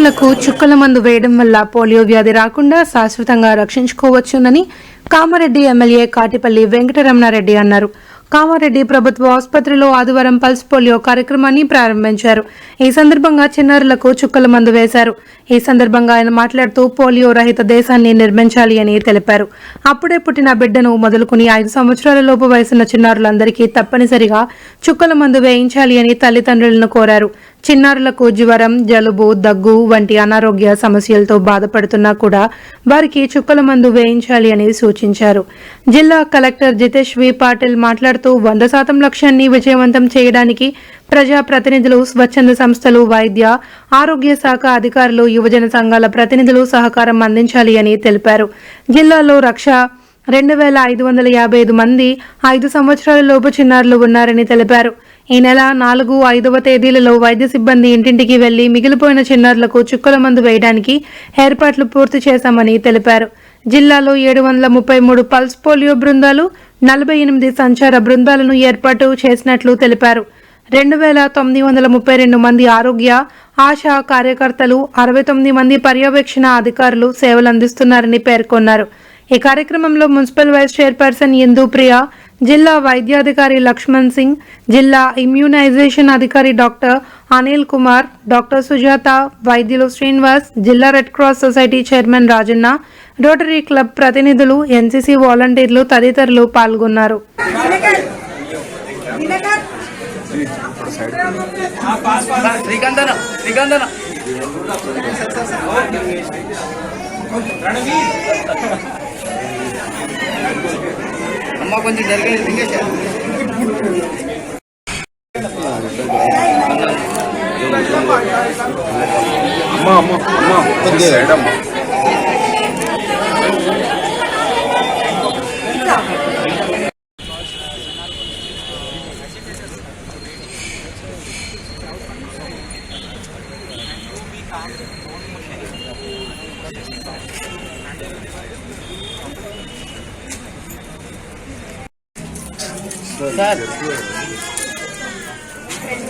చిన్నారులకు చుక్కల మందు వేయడం వల్ల పోలియో వ్యాధి రాకుండా శాశ్వతంగా రక్షించుకోవచ్చునని కామారెడ్డి ఎమ్మెల్యే కాటిపల్లి వెంకటరమణారెడ్డి అన్నారు. కామారెడ్డి ప్రభుత్వ ఆసుపత్రిలో ఆదివారం పల్స్ పోలియో కార్యక్రమాన్ని ప్రారంభించారు. ఈ సందర్భంగా చిన్నారులకు చుక్కల మందు వేశారు. ఈ సందర్భంగా ఆయన మాట్లాడుతూ పోలియో రహిత దేశాన్ని నిర్మించాలి అని తెలిపారు. అప్పుడే పుట్టిన బిడ్డను మొదలుకుని 5 సంవత్సరాల లోపు వయసున్న చిన్నారులందరికీ తప్పనిసరిగా చుక్కల మందు వేయించాలి అని తల్లిదండ్రులను కోరారు. చిన్నారులకు జ్వరం, జలుబు, దగ్గు వంటి అనారోగ్య సమస్యలతో బాధపడుతున్నా కూడా వారికి చుక్కల మందు వేయించాలి అని సూచించారు. జిల్లా కలెక్టర్ జితేష్ వి పాటిల్ మాట్లాడుతూ 100% లక్ష్యాన్ని విజయవంతం చేయడానికి ప్రజాప్రతినిధులు, స్వచ్ఛంద సంస్థలు, వైద్య, ఆరోగ్య శాఖ అధికారులు, యువజన సంఘాల ప్రతినిధులు సహకారం అందించాలి అని తెలిపారు. జిల్లాలో 2555 మంది 5 సంవత్సరాల లోపు చిన్నారులు ఉన్నారని తెలిపారు. ఈ నెల 4, 5వ తేదీలలో వైద్య సిబ్బంది ఇంటింటికి వెళ్లి మిగిలిపోయిన చిన్నారులకు చుక్కల మందు వేయడానికి ఏర్పాట్లు పూర్తి చేశామని తెలిపారు. జిల్లాలో 733 పల్స్ పోలియో బృందాలు, 48 సంచార బృందాలను ఏర్పాటు చేసినట్లు తెలిపారు. 2932 మంది ఆరోగ్య, ఆశా కార్యకర్తలు, 69 మంది పర్యవేక్షణ అధికారులు సేవలందిస్తున్నారని పేర్కొన్నారు. ఈ కార్యక్రమంలో మున్సిపల్ వైస్ చైర్పర్సన్ ఇందుప్రియ, జిల్లా వైద్యాధికారి లక్ష్మణ్ సింగ్, జిల్లా ఇమ్యూనైజేషన్ అధికారి డాక్టర్ అనిల్ కుమార్, డాక్టర్ సుజాత, వైద్యులు శ్రీనివాస్, జిల్లా red cross society chairman Rajanna, rotary club ప్రతినిధులు, ఎన్సీసీ వాలంటీర్లు తదితరులు పాల్గొన్నారు. అమ్మ కొంచెం జరిగేది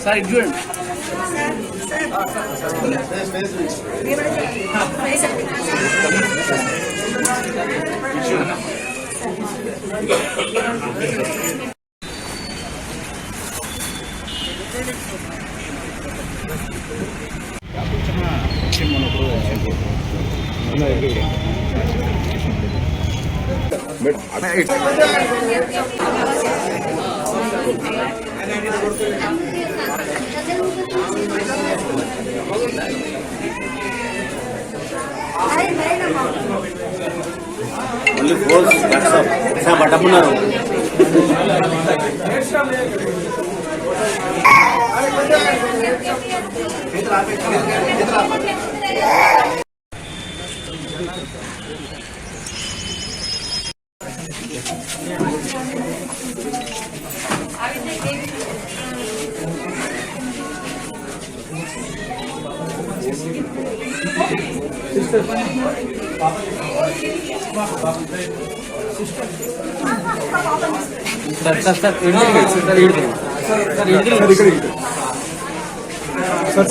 సార్ ఇది చూడండి. only calls WhatsApp sa batapunaru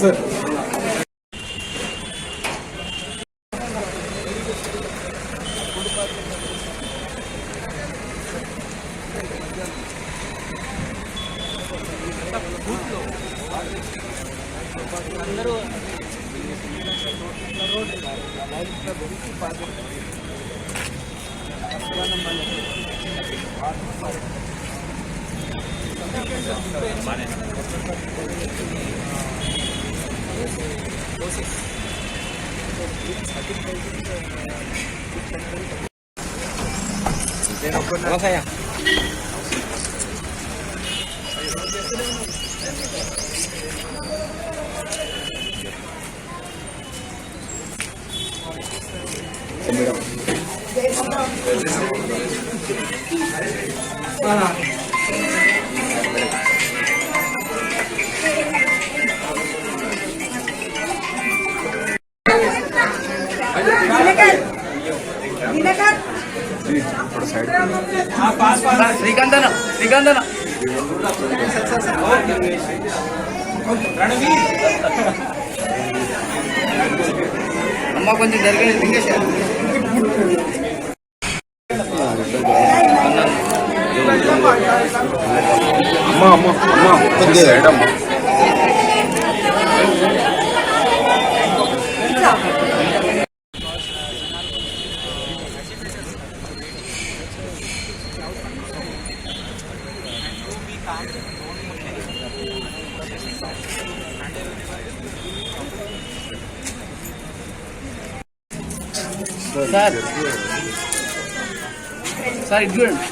sir saya శ్రీకాంతన Ranveer అమ్మ కొంచెం జరిగేది సార్. కొద్దిగా రైట్ అమ్మా. సార్ సార్ ఇది చూడండి.